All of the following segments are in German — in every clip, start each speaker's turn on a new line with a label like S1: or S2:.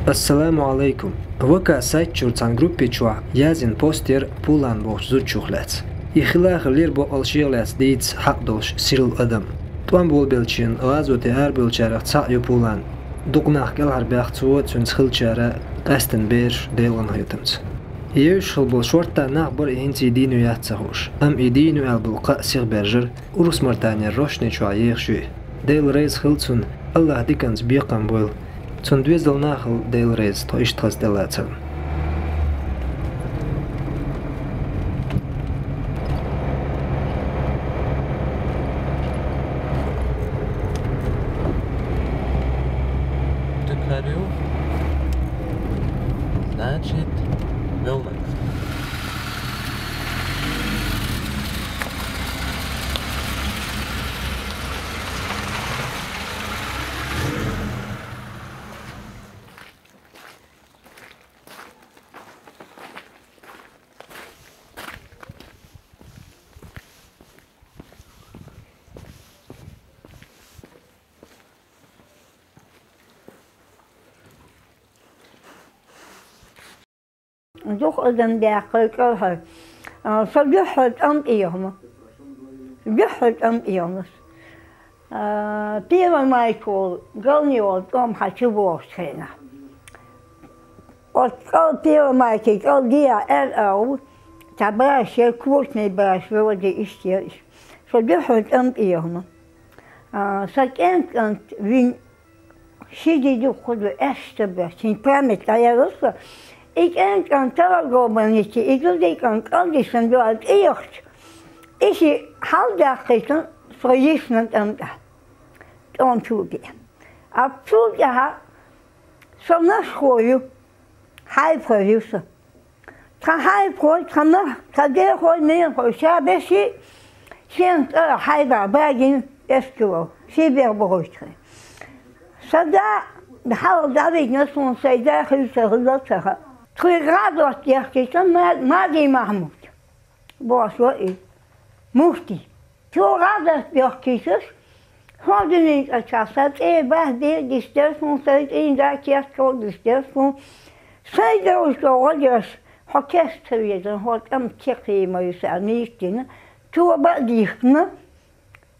S1: Assalamu alaikum. Вака сайт чурцан группе чуа язин постер пулан бош зучухлец. Ихлах лирбо алшиглец диц хакдолш сирл адам. Туан бол белчин азоте ар белчара цаю пулан. Дугнах гел харбях цуот цун схилчара qastin bir deilgan hayatımız. Yeşil bol şortta nağbır inti dinu yatsahoş. Am idinu al bulqa sirberjer urus martanya roşne çua yeşü. Deil reis xiltsun Allah dikans biqan bol. Цун двездал нахал дейл рейз, то ишь тхаз делаться.
S2: Декарю, значит, Велнекс.
S3: Doch adam derkal så lyhört om iorna. Lyhört om iorna. Pira Michael Galniol om hat geworstena. Och Pira Michael dia LO tabrasje kvortne bras vad det är. Så lyhört om iorna. Så enkelt vin sidde du kod ästa bras sin pramet jag Ik kan telegomen niet. Ik wil die kan condition door het eerst. Is je halfdag gisteren voor jezelf en dan toe je. Absoluut ja. Zo naar school. Hij verhuizen. Ga hij voor, ga deel gewoon meer voor. Ja, best je. Sint hij waar bij is gewoon. Zie weer behoort. Zo daar de halfdag ik net zo'n zei daar is er dat zeggen. Twee graden jachtigen, Madi Mahmoud. Was wat is? Mufti. Twee graden jachtigen. Hadden niet het gezegd. Bij die stelfon zei één dag kerstkool de stelfon. Zij dus de ouders orkest geweest. Had een kerkje maar je zei niet in. Toen bij dichten,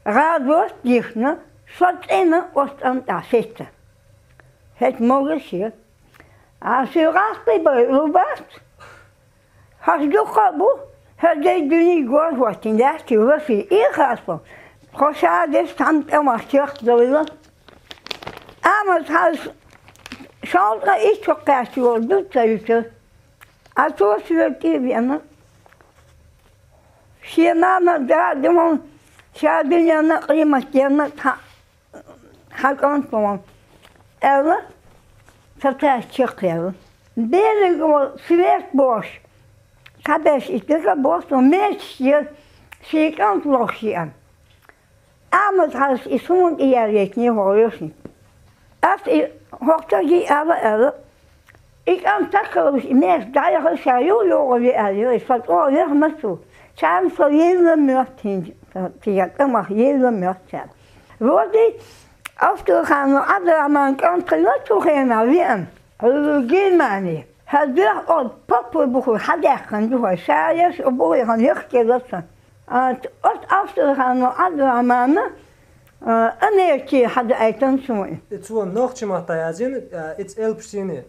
S3: radio's dichten, zat in was aan het zitten. Het morgen. Als je raast bij Robert, als je gabo, had je niet goed wat in dat je was je ingaat. Prochade stand er maar terug door. Amers has Sandra is toch kaart voor doet ze. Als was je geven. Zie na daar de man, ja ben je na iemand ha kan van. Ella Vertelt je ben gewoon zweetbos. Kabes is de bos, een meisje zie ik aan het losje. Amers is gewoon eerlijk niet hoor niet. Als ik hoorde die alle, ik aan takken meest daar is hij heel jong weer is van oh ja maar zo. Samen voor hele murt in, die ik mag hele murt zijn. Wordt Als we gaan naar andere man kan naartoe gaan naar Wien. Geen man niet. Het is al papa begon gaan doen. Zij is op boven gaan luchtje laten. Als we gaan naar andere mannen, een eertje hadden eten zo.
S1: Het is een nachtje met tajazin, het is elpsine.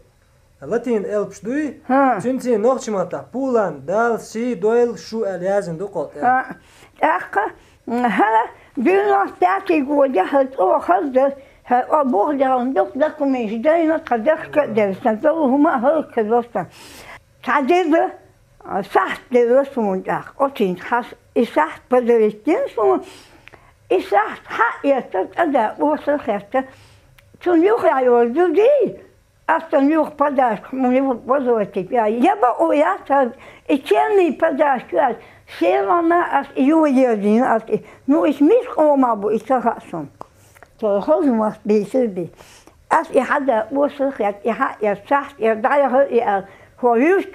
S1: Latin elps doe. Sinds nachtje met Polen, dal, si, doel, shu eliazin dokot.
S3: Echt, du nog 30 worden het ogen dus het oog daar een dat kom je daar nog gedacht dat dat wel hoe maar heel gelosten. Zadede zacht de rust van dag. Ochtend has is zacht bij de richting is zacht ha je dat daar was er gestern. Toen je ga doe die. Als dan je padas moet was het ja. Ja maar o ja ik ken niet padas kwijt. Selama als je als nu is misgekomen, maar ik zeg het zo. Zo goed was bezig. Als je had de oorzaak, je zegt, je daar je voor je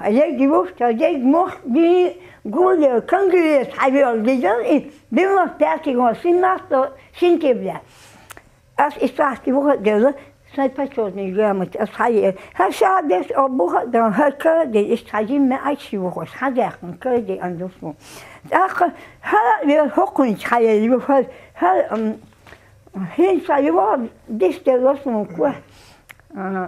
S3: je die woest, je mocht die goede kangeres, hij wil die dan in. Die was 30 was, zien dat, zien te blijven. Als ik zag die woord delen, سنپچونی جامت از خیلی هشادش آبوها دان هر کردی استعجیم معیشی وقت خداقن کردی اندوسمون آخه هر حکمی خیلی بفر هر هیچ سایوار دیست لازم کوه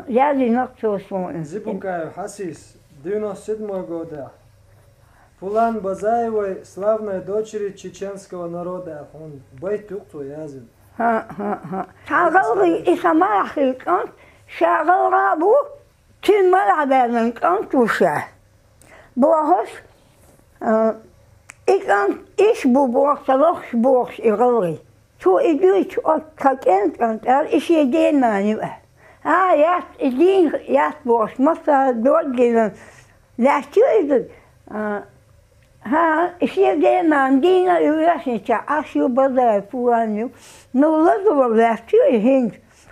S3: یادی نقطه‌سمون
S1: Зипукаев Хасис 97 года. Пулан Базаевой, славной дочери чеченского народа. Он байтукту язин.
S3: شغل إسماء خلقان شغل رابو تين ملعبان كان توشه بوهش إكان إيش بوبوخ تلوخش بوخش إغلي تو إدوش أكاكين كانت إيش يدين ماني يات إدين يات بوخش مثلا دول جيلن لا شو إذا إيش يدين مان دينا يواشن تعاشيو بذا فوانيو نولدوا ولا شو هند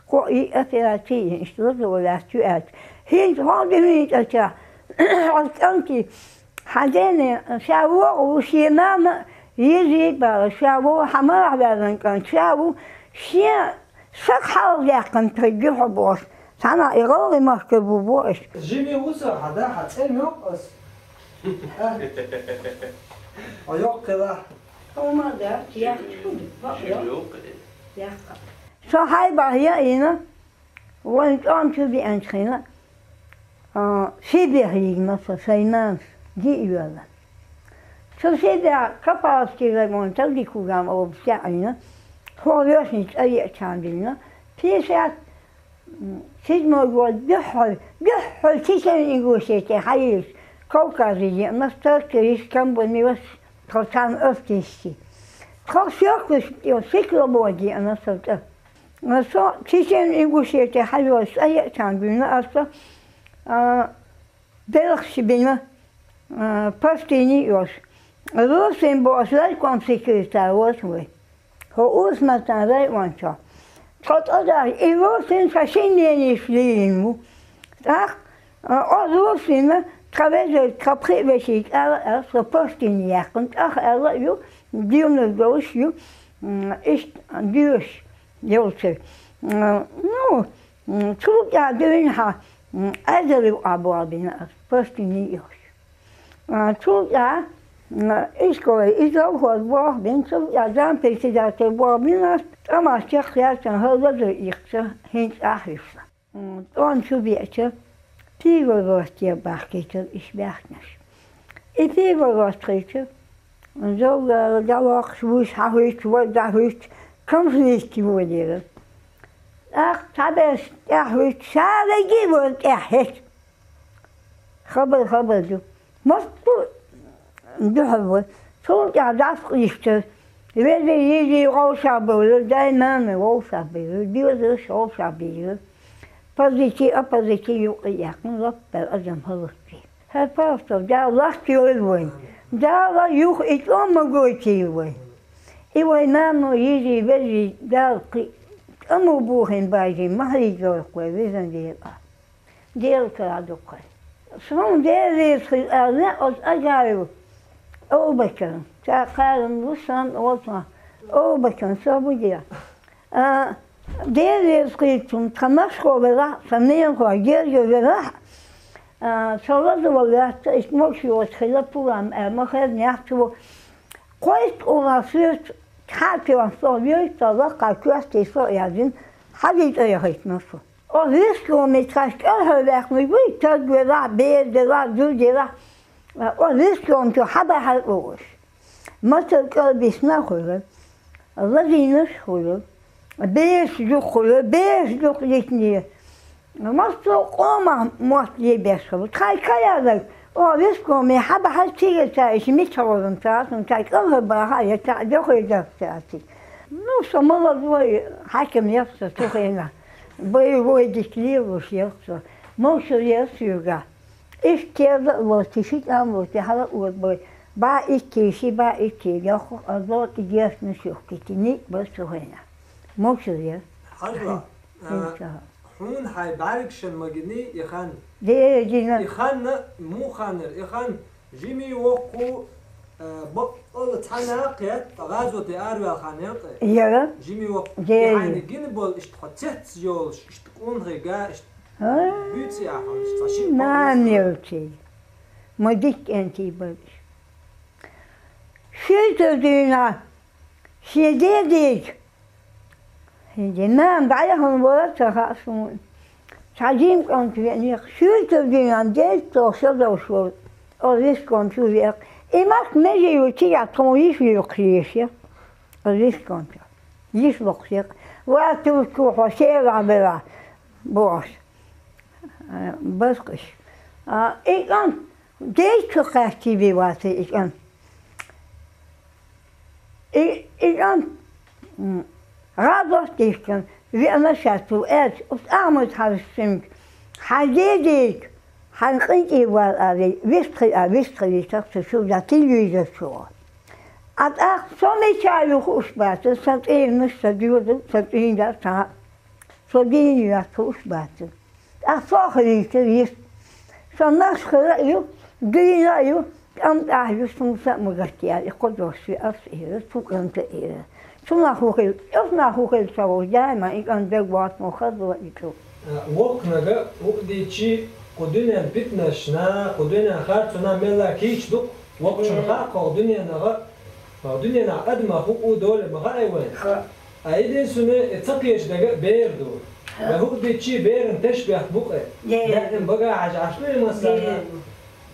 S3: قوي أثراتي إشتغلوا ولا شو هند هذا هند أشياء أنتي حدين شاووا وشيمام يجي بقى شاووا حمار بعدين كان شاووا شيء سخر لكن ترجعوا بوش أنا إغلى ما كبوا بوش
S1: جيمي وصل هذا حتى يوقس أيوة كذا
S3: وما ده يا Så har jeg bare herinde, rundt om til vi antræner, og Sibirien for Feynmans, de yder. Så Sibir kapasiteter rundt om de kunne gøre over stjernerne, for løsning af hjertandene, pæsat, sidmål går døhold tidslen i godset til Hejles, Kaukasien, og største rigskampen med os, trods østligste. Trods sørkes, og sikkermålgerne, så det. Så tidslen i godset til Hejles, af hjertandene, altså, Belgiebine, postini os. Russen boos welkomstsekretær was med. Ho udsmatan vejvanser. Tot odar, I Russen fascineren i flygen mu. Tak, og Russen traverser kaprivesit så postini jakken. Tak, jo, dyrene gås jo, ist dyrs, jolse. Nu, tror jeg døren har aldrig arbejdet postini os. Tror jeg, ich gehe, ich sage, was bin so, ja, dann bin ich da, wo bin ich, aber ich sage, ja, dann höre ich so, hins Achriffler. Und so wird es, viel was dir bachtet, ich merke nicht. Ich viel was trete, und so, da war ich, wo ich heute, da heute, kommst du nicht geworden. Ach, habe es, heute, schade geworden, hätte. خبر du. Musst du دهول صوت عداس قيشتر يبدأ يجي غوصة بيلو دايما غوصة بيلو ديوزش غوصة بيلو بازيتي أبازيتي يقيقن لك بالأزم هلوكي هالباستو دا لحتي يلوين دا لا يوخ إتلام مقويتي يلوين إيوي نامو يجي بجي دالقي أمو بوهن بايجي مهري جوكوي بيزن ديل كرادوكوي Zo'n deel is net als agile. Overkant. Daar gaat een woestand over. Overkant, zo moet je. Deel is goed om te maken weer van Nederland, deel weer. Zoals we weten, is nog wat gelopen en mag het niet zo. Kwijt onderzocht, gaat je wat zo juist dat ik kwestie zo ja zien, had ik eigenlijk nog zo. Og Vestkilometræsk ølhøjværk med vidtøj, det var bedre, det var du, det var. Og Vestkilometræsk til Habahal Års. Måtte gøre vi snakkede, og Lavines skulle, og bedre du lidt ned. Og måtte måtte lige bedre. Træk kajader, og Vestkilometræsk Habahal Tigertøj, i mit råden, som træk ølhøjværk, jeg tager det højde til. Nu så må du have mere, så tog jeg боевой дисциплинус яхса. Мошо ясюга. Истеда вот тишит ам вот яхала вот бой. Ба итиши ба ити яхо азот ясна шухти ни басухена. Мошо я.
S1: حلوة حون هاي باركشن مجني يخان
S3: دي جينا
S1: يخان مو خانر يخان جيمي وقو بقول تحناقيت غازوتي أروى خانيق
S3: Ja,
S1: جيمي وق
S3: Ja.
S1: يعني جنبول اشتحتت يولش اشتكون غيقا بيتي أحد اشتشيب
S3: nein, Nilti. Maar dit kent hij wel. Schilderdyna, schilderdik. Die naam bij hun woorden gaat zo. Sadim kan weer niet. Schilderdyna, dit toch zo zo. Als is kan zo weer. Ik mag met je tja, toen is je kreeg. Als is kan zo. Is nog zeg. Wat doe ik ook als je aan boos. Buskis. Ik kan deze kwestie wat ik kan. Ik kan raadwachten, wie anders het zo is, of armoed had stem. Hij deed ik, hij ging je wel aan, wist je dat ze zo dat die jullie zo. Als ik zo met jou goed baten, dat één dat duurde, dat één dat had, zo die je dat goed baten. Als volgende is, zo naast gelijk, die naar je. En daar is soms dat moet ik ja, ik kon door ze afzien, zoeken te eren. Soms nog hoeveel zou jij, maar ik kan wel wat nog gaan doen ik zo.
S1: وقناga وقديتشي قدنا بتنشنا قدنا خارتنا ملا كيش دق وقشن خاق قدنا نغا قدنا أدمى فوق دول مغا أيوان أيدي سنة تقيش دقا بيردو وقديتشي بيرن تشبه بقى لكن بقى عشمي مثلا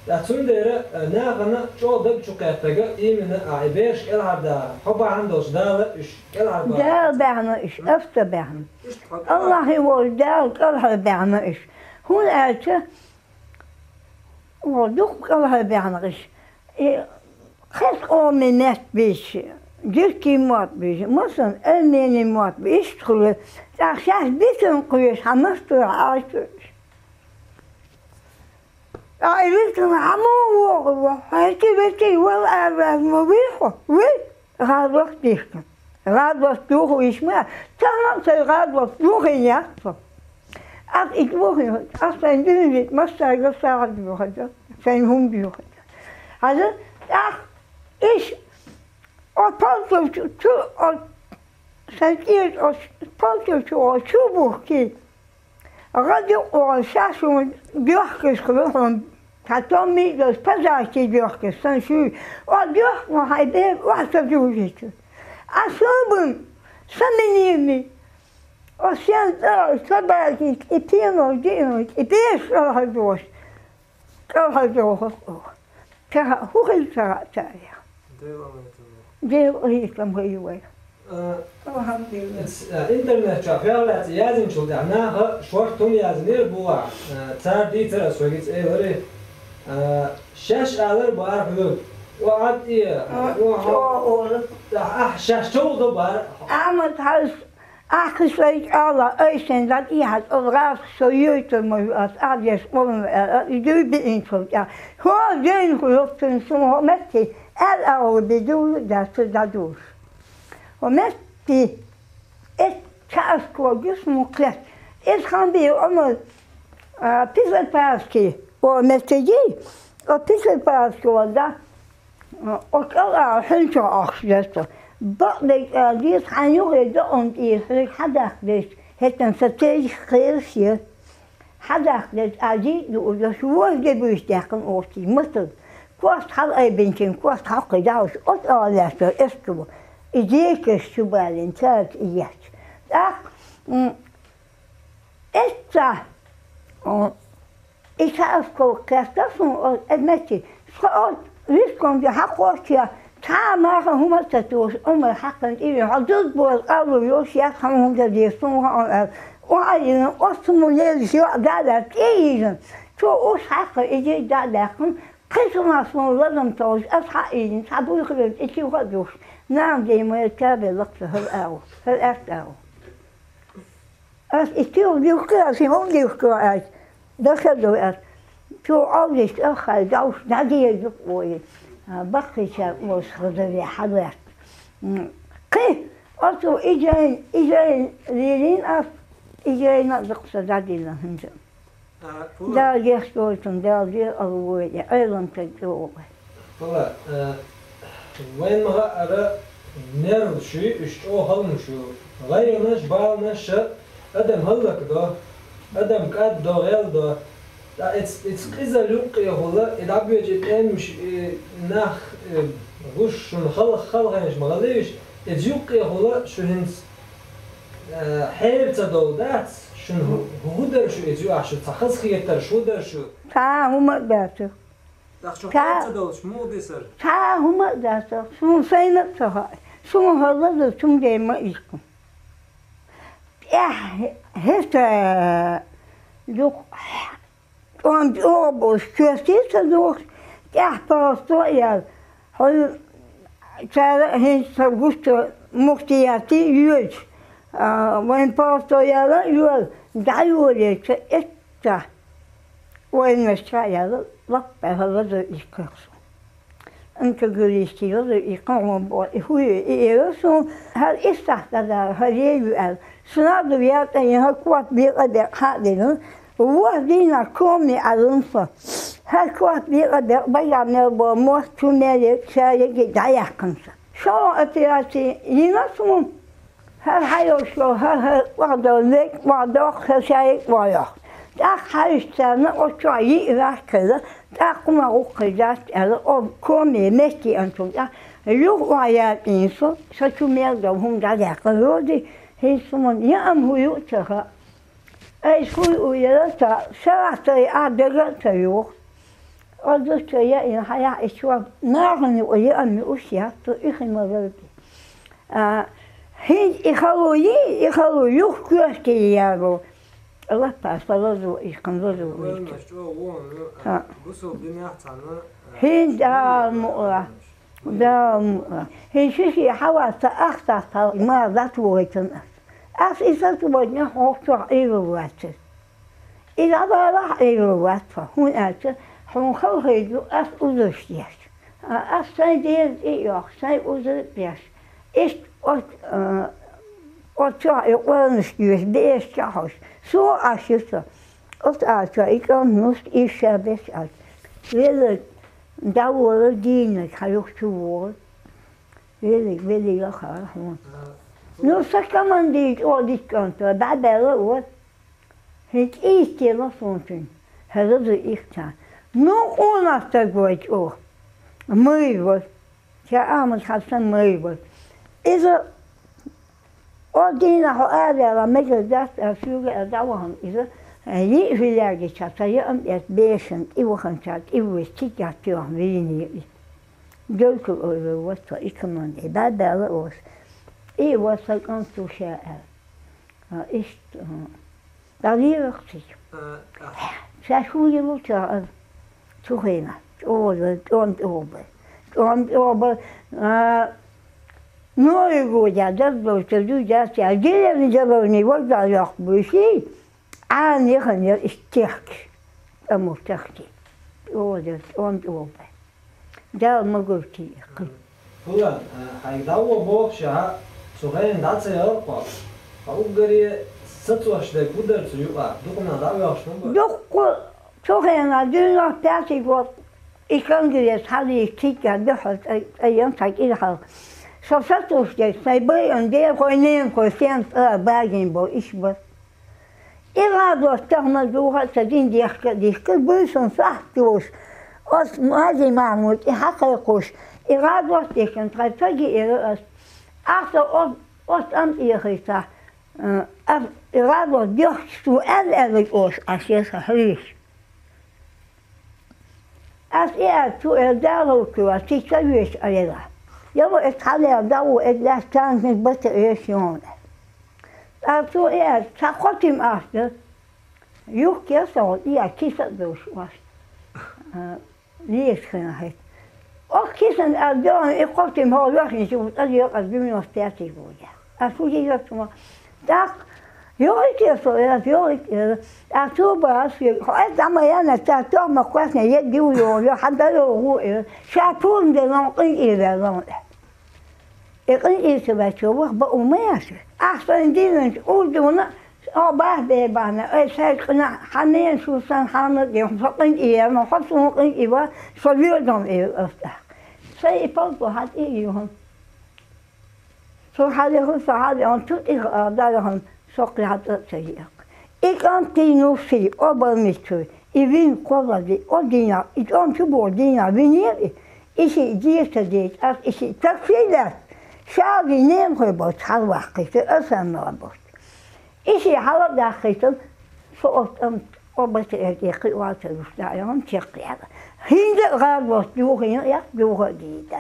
S1: داتون ديرا ناغنا شو دق شو كاتجا إيمنا عبيش كالعدا حبا عندوش دالة إيش كالعدا
S3: Daar bijna is, efter bijna. Allah heeft daar kalhal bijna is. Hoe uit je? Wat doe ik kalhal bijna is? Geen ome net beetje. Dus die moet beetje. Moet een meni moet beetje. Schulden. Daar zegt dit een koers. Hij moest er uit. Ja, ik weet het allemaal worden. Hij weet wel aan mijn wiegel. Weet? Gaat wat dichten. Raad was toch is maar. Toen zei raad was toch in ja. Als ik woog, als zijn ding niet, maar zij was daar zijn hond woog. Also, ach, is op Paltje toe, zijn eerst als Paltje toe als Schuboekje. Radio organisation burgers gewoon. Het dan niet dat passaatje burgers, zijn ze. Wat burgers, maar hij deed wat te doen zitten. Особым, самими, собаки, и пьяно делать, и пьешь колготос, хухельца царя. Дело там воевали.
S1: интернет шафиалات يازن شو دعناها شورتهم يازنير بوا تار دي ترى سويت ايه وري شاش على بارفلو وعد ايه شاش تو دبر
S3: Ahmed had aangesloten alle eisen dat hij had overal serieus maar als alles onder die duur beïnvloed. Ja, gewoon geen geloof toen sommige mensen al bedoelen dat ze dat doen. Want met die is kaasklodjes moeilijk. Is gaan weer om een pisselpaasje voor met die op pisselpaasje dat ook al hun zo afzetten. Badelijk die is gaan jongen de onteerlijk hadden dus het een strategisch gereisje hadden dus die door de woordgebruiken of die moeten kost had een beetje kost had gedaan ook al lekker is gewoon zeker zowel in tijd is ach is dat ik ga afkomen dat van het met je schoot wist komt je had je تا ما هم تتوش حقا إيه حدود بول قالوا يوش يفهمون تديسون وعايزين أصلا ليش يقعد كيجن شو أوش حقا إيه ده لكن قسم أصلا لازم توش أصحابين تعبوا يخرج إيه وخدوش نعم دي ما يتابع لقصة هالأفتاو أس إتيو ديوكرا في هم ديوكرا ده خدوا شو أولش أخي دوش نادي يدقوي بقيت مش خذي حضرت قي أصو إجاين ليرين أف إجاين نقص دادينا هنجا دا يخطوتن دا دي أروي أيضا تجوه
S1: والله وين ما أرى نرد شيء إشتو هلم شو غير نش بالنش أدم هلك ده أدم كاد ده غير ده it's كذا لوق يهولا إذا بيجي تمش نخ غش شون خل هنش مغليش إذيوق يهولا شو هنس حير تدودات شون هو در شو إذيو عشان تخص خيتر شو در شو
S3: هم داتو
S1: شو حير تدودش مو بيصير
S3: هم داتو شو سينك صها شو هذا شو جاي ما يسكن هسه لوك und oben stürzt durch der Pastor hol hin Augusto Muktiati Jüd wenn Pastor ja Jüd da Jüd etta wenn wir ja was bei hada ich kannst انت قلتي هذا يقوم هو يرسم هل استحدث هذه سناد بيات يهكوات بيقدر حادنا وهدينا كومي ألنفا هكوات بيقدر بيعمل بموت تمالك شايك دايح كنسا شو أتياتي ينسمون هل حيوشلو هل وعدو لك وعدو خشايك وياخ داك حيشتانا وشوي إذا كذا داك ما وقجات أو كومي مكي أنتم يوم ويا إنسو ستمال دوهم دايح رودي هيسمون يأم هو يؤتها أي شوي ويرتا شرعتي أدرت يوم أدرت يا إن حياة إشواب ناغني ويأمي أشياء تأخي مرتي هين يخلو يخلوكي يارو الله باسلو يخلو هين دام هين شيء حواس أخطأ ما ذات ويتن أس إذا تبغى نحط إيروات إذا راح إيروات فهون أنت هون خليه أس أدرسيش أس سيدين إياه سيد أدرسيش إيش أتى يقولون شيء بيش كهش سو أشياء أتى يكون نص إيش بس أت ويل داور دينك هيختوور ويل لا خلاص Nu ska man dit och dit kanter, där åt. Het is det var sånt. Hade det inte. Nu onasta gått och. Möjligt. Jag amas halsen möjligt. Är det och dina har alla mycket det att suga där han är det. Jag vill lägga chatta jag om ett bäschen I våran chatt I vet inte att jag vill. Gulk över vad så I kan man det där åt. إيه وصل شائع إيش دليل أختي شو يلوتها تخينا أوبر نورجو جدّو تجو جات جيل من جبرني وقع يقبل شيء عن يخن يستحق أمستحقي أوبر ده ما قلتي
S1: فلان هيدور بوكشها سوغين داتسيا قا أوغري ستوش ده قدر تيوقع دوكنا داوياش نبا
S3: دوك سوغين دينا تاتي قط إكانجريس هذه تيجا دخلت أيام تاكيد حال سوفتوش ده سايبين ده كونين كوسين باجين بو إيش بس إذا دوستنا دوها تدين ديك بيسون صحتوش أص هذه معمود إحققوش إرادة تكن ترتجي إلى أصل أم إيريتا إرادة بيحسو أوش أشياء صحيح أشياء تو إدارة كوا تيجيش عليها يبغى إتحلى داو إدلا تانك بتأيشون أتو إيه تقطم أصل يوكي صار إيه كيسة دوش واش ليش خنا هيك أكيسن أدون إقامتهم هو الواحد يشوف أجيال أزمين وستاتي بوجه أفوجي يسمع داك يوريك يسوع يوريك أتوبة أسير هذا ما يانا تاتو ما قاسنا يدي ويوري حتى لو هو شافون ده نقي إلى نقي إقني إسباتشوا بأمياس أحسن دينك أودونا أو بعنا أي شيء حنين شو سان حامد يوم فقين إيه ما خصهم قين إيه صليدهم إيه أفتح Sei Paulo hat Johan. So hade hon så hade hon tog där hon så klart att säga. Ik kan tino se obalmistu. I vin koladi odina. I on tubo dina vineri. Isi dieste dit as isi tafila. Shavi nem gebot halwaqte asamabot. Isi halwaqte so obat ik wat daar aan checken. Hinde gaat wat doen ja doen dit.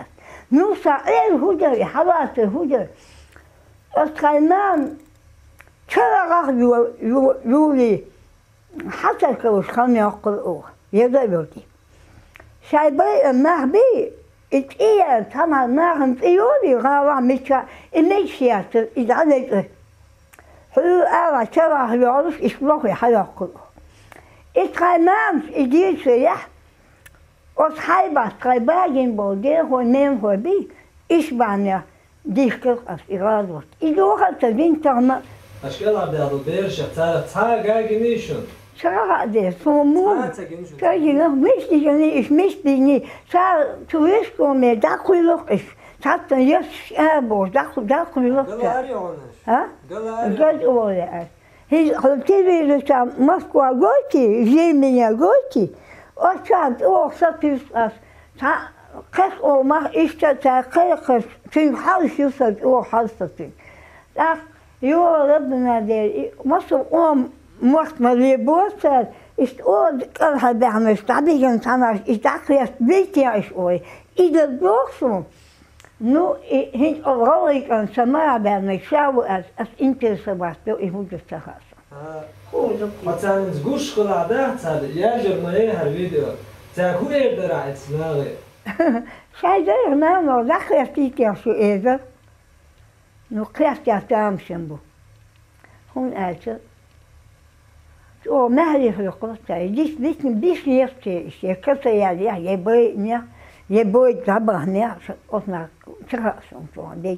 S3: Nu sa hoe de halat hoe de als kaiman شرغ يولي حتى كوش خلني أقرأه يدلوتي شايبي المهبي إتئيا تمام ناهم يولي غاوة ميشا إميشيات إدعالي حلو أرى شرغ يعرف إسبوعي حيقرأه إتقايمان إدير سيح وصحيبا تقايباجين بوديه ونين هو بي إسبانيا ديشكر أس إرادوت إدوغا تبين تغمى
S1: أشكال عبد البيرش تاع جاجنيشن.
S3: شرع ده فمو. كأنه مش ديني إيش مش ديني. صار تويسكو ما داخل إيش. حتى يش أبوش داخل لقش. ها؟ قال ولا. هي قلتي لي تاع موسكو قلتي جيميا قلتي. وشاد وصلت أس تاع قص أو ما إيش تاع قص في حال شوفت أو حالتي. Jo, ربنا دير مصر مصر مليبوسر استود كلها بعمل تعبير تماش استعقل بيتي عشوي إذا دوخسون نو هين أغريك أن سماع بعمل شاو أس إنترسبات لو يهود السخاص.
S1: مثلاً زوج خلا ده تاد ياجر ما يهر فيديو تأكل يقدر على تسمعه.
S3: شايف ده ما دخل فيك شو إذا nu kräft jag tamshambo. Hon äter. Och med det förkortar jag. Det blir jätte. Jag kan säga det. Jag börjar dabba ner och när terrassen så det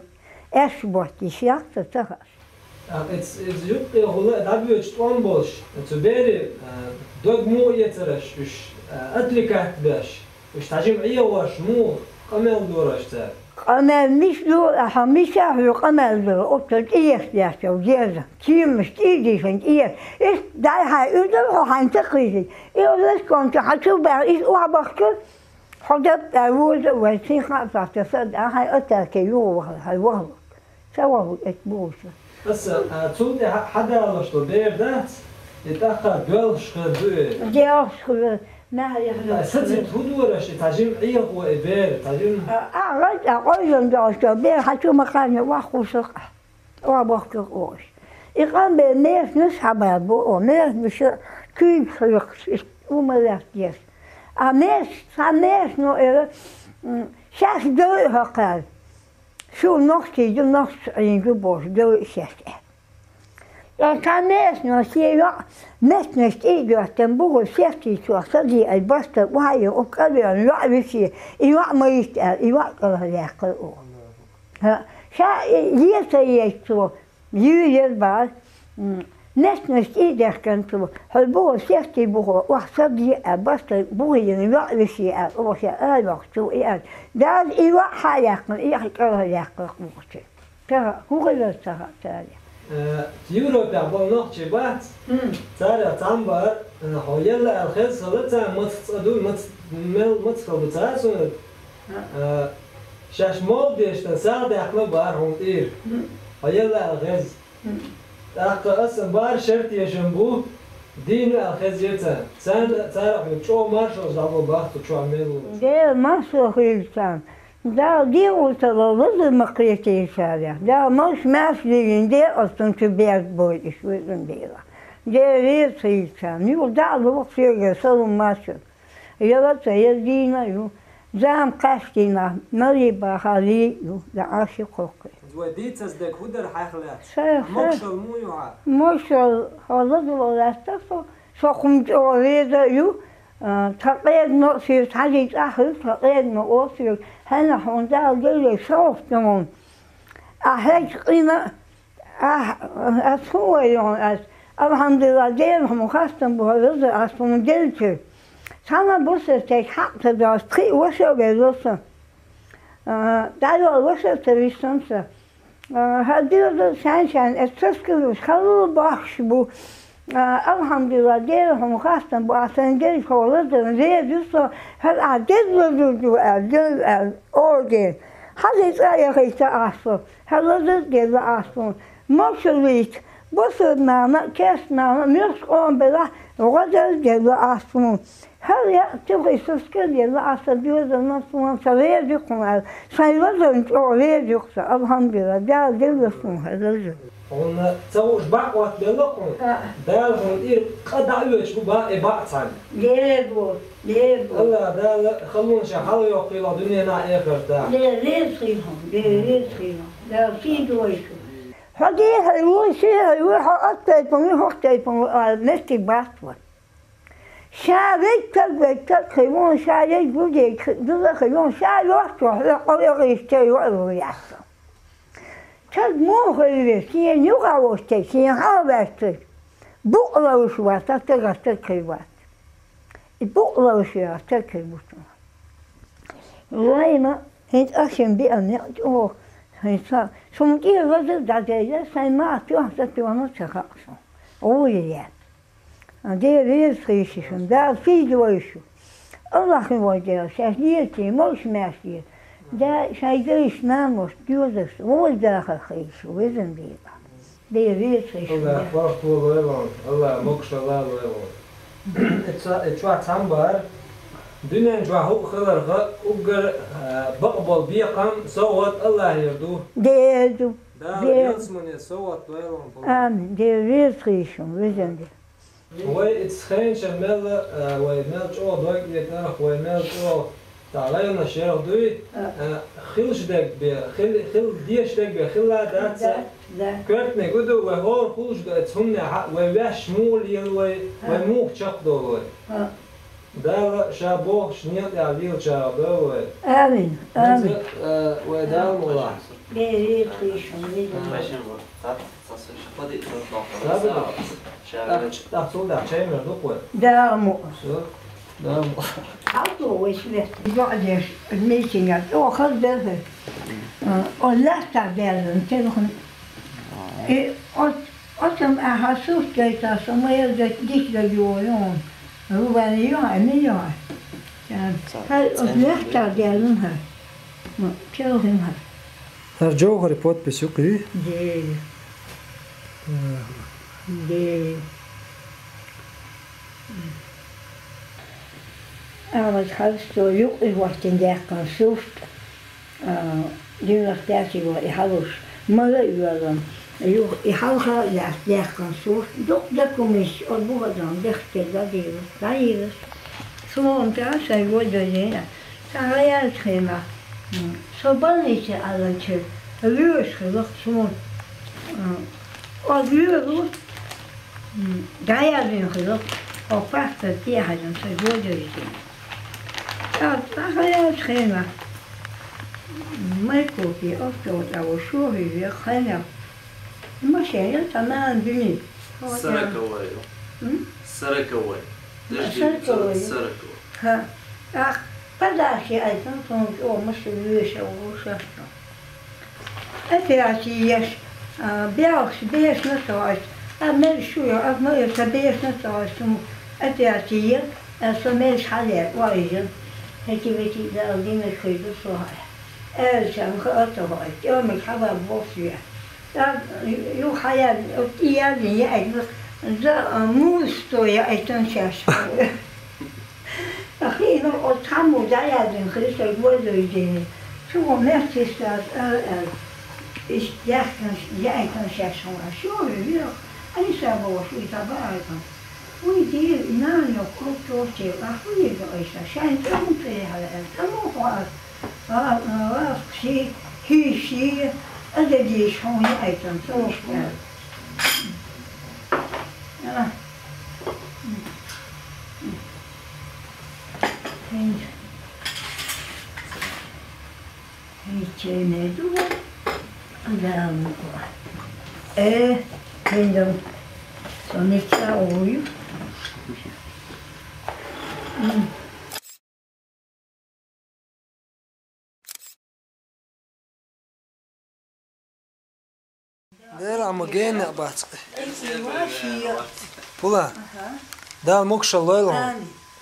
S3: är svårt i skärta terrass.
S1: It's just det blir stånbosch. Så blir dog mo يترش مش أدركت باش. مش تعجب أي واش مو قمل دورش تاع.
S3: أنا مش دو حميشة هو قمل دو أبتد إيش ياسو وزيادة كيم مش إيدي فين إيش ده هاي أدو هنتقيدي إيش كنت حسب إيش وعبكر حدث أول وسيخة فتصد هاي أتاكيو هاي وهو سواه إتبوسه
S1: بس تقول حدا لشتو دير دات يتأخر جلش خدوه
S3: جلش خدوه ما
S1: لا ستي تودورش تعجب أيه هو إبير تعجب
S3: أقول داشته بير حتى مكان واخوسق وابخك أوش إقام بمير نسحب بو مير مش كيف خلق وملاك يس أمير نو إيه شاش دوي هقال شو نقطي دو نقط ينجو بوش دوي شاش Jag kan nästan se jag nästan stiger att den bor säkert så att det är bästa varje och alla jag vill se jag måste jag kan läka och så det säger så ju bara nästan stiger kan så har bor säkert bor och så det är bästa bor jag vill se och så är jag så är där jag har jag kan läka och så hur är det så här
S1: يورو تعبان نقطة بعد ترى تعمر حيلا الخيل صلتها ما تصدق ما تصدق بتاعسون شاش مال ديشتن ساعد أخلا بار هم إير حيلا الخيل أخلا أصلا بار شرط يشنبو دين الخيل يتن سند تعرف شو مارشوا زعلوا بعض شو عملوا
S3: ده مارشوا خيلتان ده دي وصلت المقيتي شارع ده مش ماشي ده أصلا تبيع بوي شو ينديلا ده ريت سيلتان يو ده الوقت يجسوا ماشي يلا تيجينا يو زام قاشتنا مريبا خالي يو ده عاشق خوكي
S1: وديت تصدق هدر حيخلات مشل مو يوعى
S3: مشل هذا ولا استفسر فقمت أريد يو تقيد نقصي تحديد أخر تقيد نقصي هنا حوندا جيلي صوف نمون أحرج قيمة أسوأ يوم الحمد لله ديرهم خاصة بهذا أصلا دلتي سانا بوسة تيك حق تدرس تخي وشو بيدوسة Daar was het te soms. Had duurde zijn het verschil heel baas bu. Elhamdülillah diğer homkastan bu aslında kola da diyorsa her adet du orgen. Hazret ayakta aslı. Hazret geldi aslı. Mokşulit. Bu sırnama kesnama mürsk on bela rodel geldi aslı. Her ya tüketsiz geldi aslı diyorsa nasıl savaya dükkan. Sayılır oraya dükse elhamdülillah geldi Hazret.
S1: Ona tsavush baqwat belokon. Dal hon ir qada üç bu ba ebatan.
S3: Lebo.
S1: Allah da khalun shahal yoqila dunyana akhirta.
S3: Lebo. Da fi doysu. Hadi hayu şey hatta bunu hoqtay nesti batwa. Şavet tabet kayvon şavet bu de kayvon şavet yok işte yok ya. Tad morgen zie je nog al steeds, zie je halfweg. Boekloos was dat er een stukje was. Het boekloos was een stukje was. Lijmen, het als je een beetje net oog. Soms keer was het dat hij zijn maat dat hij nog zo gaat. Oh ja. En die weervriesjes en daar vier weesje. Allah geworden, zegt niet, moest meisje. Daar zijn deze namen stuurders, woorddagen geweest, weten die. Die weervriesjes.
S1: Allah wacht voor lewan. Allah moksha la lewan. Het was sambar. Dünen jwa hooggelerge uger baqbal biqam sawat Allah yardu.
S3: Deedu.
S1: Da yansmane sawat lewan.
S3: Amen. Die weervriesjes, weten die.
S1: Way it's geen shamel way mel cho doik je taraf way mel cho تعالى شير دوي خلش دك بي خل ديش دك بي خلا دات كرت نقدو وهو خلش دات هم وياش مول يلوي وموك تشقدو دا شابو شنيت يعليل شابو
S3: آمين آمين
S1: ودال مولا
S3: بيريد خيشون
S2: ماشي
S1: تحصل ده شيء من الدقوة
S3: دامو
S1: دام
S3: Auto is weg. Ja, het meeting had ook gebeld. En later belden tegen. Als hem haar zoekt deed dat ze maar dat dicht dat jongen. Hoe ben je jongen? Nee jongen. Hij later belden haar. Maar tegen hem.
S1: Haar jogger podpis ook u?
S3: De. Het huis door Joek wordt in der consulst. Die nog 30 jaar in huis. Maar ik hou graag der consulst. De commissie, of hoe dan, dat is. Zo'n daar zijn we doorheen. Zijn wij uitgemaakt. Zo bannetje alletje. Luurs gelucht zo'n. Als luurs. Daar hebben we gelukt. Op wacht die hadden ze voor doorheen. Ja, dat ga je uitschema. Mijn kopje afdoet, dat was zo weer geen. Maar zei je dat maar een ding.
S2: Sarakaway. Sarakaway. Sarakaway.
S3: Ha, ach, padaasje uit dan zo'n moest je weer zo zeggen. Het had je yes, Belgisch beest net zoals. En mensen, als mensen beest net zoals. Het had je hier, en zo'n mens had je, waar is het? Het je weet je dat dingen geven zo hard. Zijn grote hard. Ja, maar ik ga wel bos weer. Je ga je op die jaren je eigenlijk een moest door je uit een zes. Dan ging je nog op het moet daar een Christus worden dingen. Zo'n mens is dat is jij kan zes van zo weer. En ik zei wel iets daarbij. Hoe die naam je ook doortje, maar hoe je dat is, dat zijn het tegen en dan nog wat zie, hier zie je, en dat is gewoon je uit een toestel. Ja. Heetje mee doen, en dan moet ik en dan zo niet zo hoor.
S1: ama gēnē bāc.
S3: Vāšija.
S1: Pulā. Dēl mukša loilom.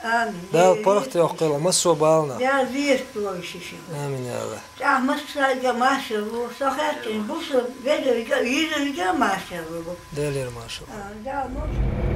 S3: Amin.
S1: Dēl parahti oqila, maso bālna.
S3: Dēl vīrstojuši.
S1: Amin, jālē.
S3: Tā masāga mašavu, sahātin, būs vedoviga, īzaviga mašavu.
S1: Dēl ir mašavu.
S3: Dēl mukša.